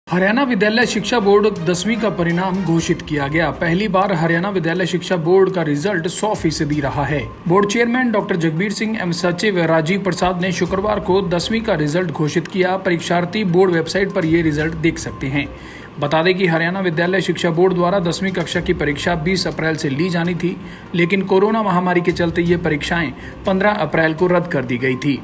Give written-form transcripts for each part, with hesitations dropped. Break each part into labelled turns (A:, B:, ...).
A: हरियाणा विद्यालय शिक्षा बोर्ड 10वीं का परिणाम घोषित किया गया। पहली बार हरियाणा विद्यालय शिक्षा बोर्ड का रिजल्ट 100% रहा है। Board chairman doctor Jagbir Singh एवं सचिव राजीव प्रसाद ने शुक्रवार को 10वीं का रिजल्ट घोषित किया। परीक्षार्थी बोर्ड वेबसाइट पर ये रिजल्ट देख सकते हैं। बता दें कि हरियाणा विद्यालय शिक्षा बोर्ड द्वारा 10वीं कक्षा की परीक्षा 20 अप्रैल से ली जानी थी, लेकिन कोरोना महामारी के चलते ये परीक्षाएं 15 अप्रैल को रद्द कर दी गई थी।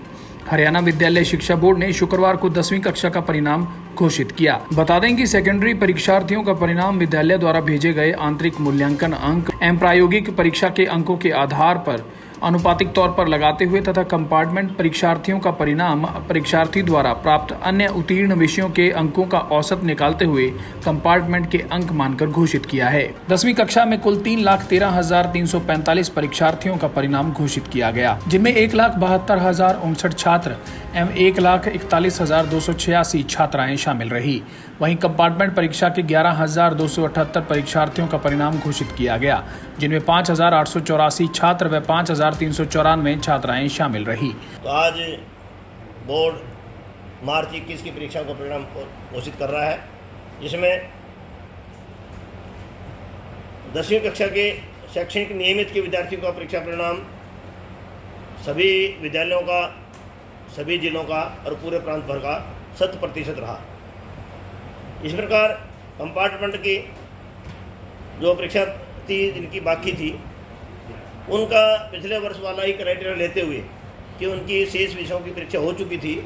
A: हरियाणा विद्यालय शिक्षा बोर्ड ने शुक्रवार को 10वीं कक्षा का परिणाम घोषित किया। बता दें कि सेकेंडरी परीक्षार्थियों का परिणाम विद्यालय द्वारा भेजे गए आंतरिक मूल्यांकन अंक एवं प्रायोगिक परीक्षा के अंकों के आधार पर अनुपातिक तौर पर लगाते हुए तथा कंपार्टमेंट परीक्षार्थियों का परिणाम परीक्षार्थी द्वारा प्राप्त अन्य उत्तीर्ण विषयों के अंकों का औसत निकालते हुए कंपार्टमेंट के अंक मानकर घोषित किया है। 10वीं कक्षा में कुल 3,13,345 परीक्षार्थियों का परिणाम घोषित किया गया, जिनमें 1,72,059 छात्र एवं 1,41,286 छात्राएं शामिल रही। वहीं कंपार्टमेंट परीक्षा के 11,278 परीक्षार्थियों का परिणाम घोषित किया गया, जिनमें 5,884 छात्र व 5,394 छात्राएं शामिल रही।
B: तो आज बोर्ड मार्च 21 की परीक्षाओं का परिणाम घोषित कर रहा है, जिसमें 10वीं कक्षा के शैक्षणिक नियमित के विद्यार्थियों का परीक्षा परिणाम सभी विद्यालयों का, सभी जिलों का और पूरे प्रांत भर का 100% रहा। इस प्रकार कंपार्टमेंट की जो परीक्षा थी, जिनकी बाकी थी, उनका पिछले वर्ष वाला ही क्राइटेरिया लेते हुए कि उनकी शेष विषयों की परीक्षा हो चुकी थी,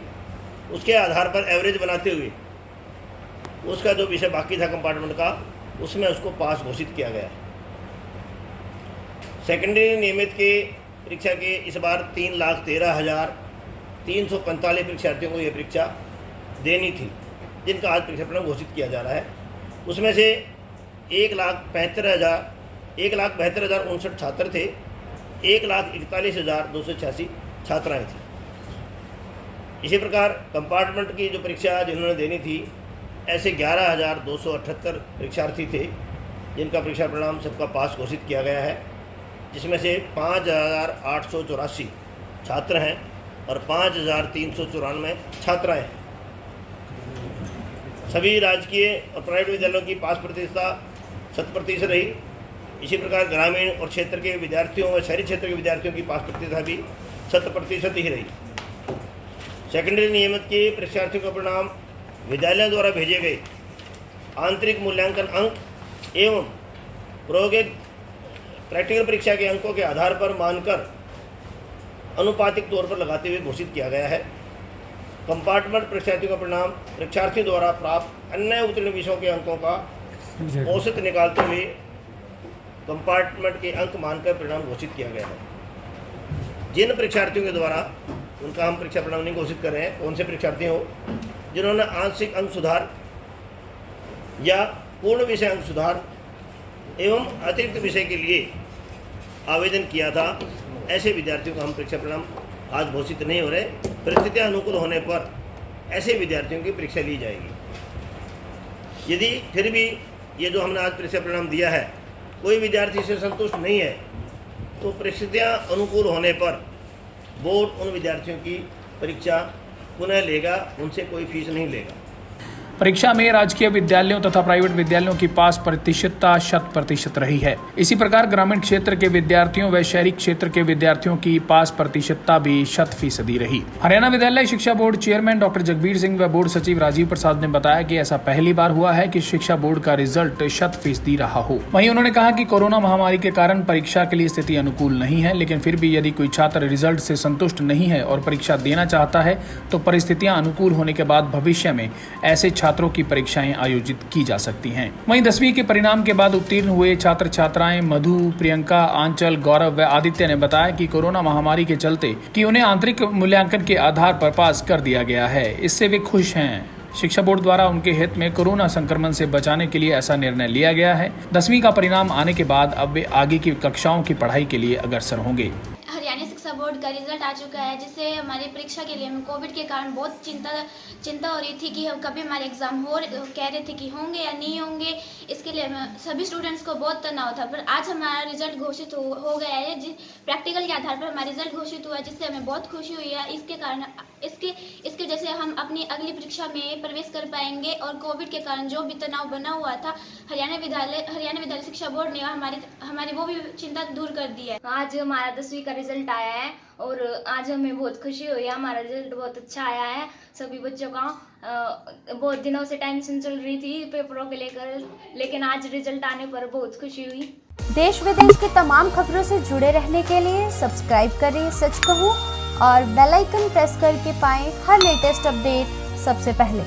B: उसके आधार पर एवरेज बनाते हुए उसका जो विषय बाकी था कंपार्टमेंट का, उसमें उसको पास घोषित किया गया। सेकेंडरी नियमित की परीक्षा के इस बार 3,13,345 परीक्षार्थियों को ये परीक्षा देनी थी, जिनका आज परीक्षा परिणाम घोषित किया जा रहा है। उसमें से 1,72,059 छात्र थे, 1,41,286 छात्राएं थी। इसी प्रकार कंपार्टमेंट की जो परीक्षा जिन्होंने देनी थी, ऐसे 11,278 परीक्षार्थी थे, जिनका परीक्षा परिणाम सबका पास घोषित किया गया है, जिसमें से 5,884 छात्र हैं और 5,394 छात्राएं हैं। सभी राजकीय और प्राइवेट विद्यालयों की पास प्रतिशतता 100% रही। इसी प्रकार ग्रामीण और क्षेत्र के विद्यार्थियों व शहरी क्षेत्र के विद्यार्थियों की पास प्रतिशतता भी 100% ही रही। सेकेंडरी नियमित के परीक्षार्थियों का परिणाम विद्यालयों द्वारा भेजे गए आंतरिक मूल्यांकन अंक एवं प्रायोगिक प्रैक्टिकल परीक्षा के अंकों के आधार पर मानकर अनुपातिक तौर पर लगाते हुए घोषित किया गया है। कंपार्टमेंट परीक्षार्थियों का परिणाम परीक्षार्थी द्वारा प्राप्त अन्य उत्तीर्ण विषयों के अंकों का औसत निकालते हुए कंपार्टमेंट के अंक मानकर परिणाम घोषित किया गया है। जिन परीक्षार्थियों के द्वारा, उनका हम परीक्षा परिणाम नहीं घोषित कर रहे हैं, कौन से परीक्षार्थी हो जिन्होंने आंशिक अंक सुधार या पूर्ण विषय अंक सुधार एवं अतिरिक्त विषय के लिए आवेदन किया था, ऐसे विद्यार्थियों का हम परीक्षा परिणाम आज घोषित नहीं हो रहे। परिस्थितियां अनुकूल होने पर ऐसे विद्यार्थियों की परीक्षा ली जाएगी। यदि फिर भी ये जो हमने आज परीक्षा परिणाम दिया है, कोई विद्यार्थी से संतुष्ट नहीं है, तो परिस्थितियां अनुकूल होने पर बोर्ड उन विद्यार्थियों की परीक्षा पुनः लेगा, उनसे कोई फीस नहीं लेगा।
A: परीक्षा में राजकीय विद्यालयों तथा प्राइवेट विद्यालयों की पास प्रतिशतता 100% रही है। इसी प्रकार ग्रामीण क्षेत्र के विद्यार्थियों व शहरी क्षेत्र के विद्यार्थियों की पास प्रतिशतता भी 100% रही। हरियाणा विद्यालय शिक्षा board chairman doctor Jagbir Singh व बोर्ड सचिव राजीव प्रसाद ने बताया कि ऐसा पहली बार हुआ है कि शिक्षा बोर्ड का रिजल्ट 100% रहा हो। वहीं उन्होंने कहा कि कोरोना महामारी के कारण परीक्षा के लिए स्थिति अनुकूल नहीं है, लेकिन फिर भी यदि कोई छात्र रिजल्ट से संतुष्ट नहीं है और परीक्षा देना चाहता है, तो परिस्थितियां अनुकूल होने के बाद भविष्य में ऐसे छात्रों की परीक्षाएं आयोजित की जा सकती हैं। वहीं 10वीं के परिणाम के बाद उत्तीर्ण हुए छात्र छात्राएं मधु, प्रियंका, आंचल, गौरव व आदित्य ने बताया कि कोरोना महामारी के चलते कि उन्हें आंतरिक मूल्यांकन के आधार पर पास कर दिया गया है, इससे वे खुश हैं। शिक्षा बोर्ड द्वारा उनके हित में कोरोना संक्रमण से बचाने के लिए ऐसा निर्णय लिया गया है। 10वीं का परिणाम आने के बाद अब वे आगे की कक्षाओं की पढ़ाई के लिए अग्रसर होंगे।
C: हरियाणा शिक्षा बोर्ड का रिजल्ट आ चुका है, जिससे हमारी परीक्षा के लिए हमें कोविड के कारण बहुत चिंता हो रही थी कि कभी हमारे एग्ज़ाम कह रहे थे कि होंगे या नहीं होंगे। इसके लिए सभी स्टूडेंट्स को बहुत तनाव था, पर आज हमारा रिजल्ट घोषित हो गया है। प्रैक्टिकल के आधार पर हमारा रिजल्ट घोषित हुआ है, जिससे हमें बहुत खुशी हुई है। इसके कारण इसके इसके वजह से हम अपनी अगली परीक्षा में प्रवेश कर पाएंगे और कोविड के कारण जो भी तनाव बना हुआ था हरियाणा विद्यालय शिक्षा बोर्ड ने हमारी वो भी चिंता दूर कर दी है।
D: आज हमारा 10वीं का रिजल्ट आया है और आज हमें बहुत खुशी हुई है। हमारा रिजल्ट बहुत अच्छा आया है। सभी बच्चों का बहुत दिनों से टेंशन चल रही थी पेपरों के लेकर, लेकिन आज रिजल्ट आने पर बहुत खुशी हुई।
E: देश विदेश की तमाम खबरों से जुड़े रहने के लिए सब्सक्राइब करें सच कहूं और बेल आइकन प्रेस करके पाएं हर लेटेस्ट अपडेट सबसे पहले।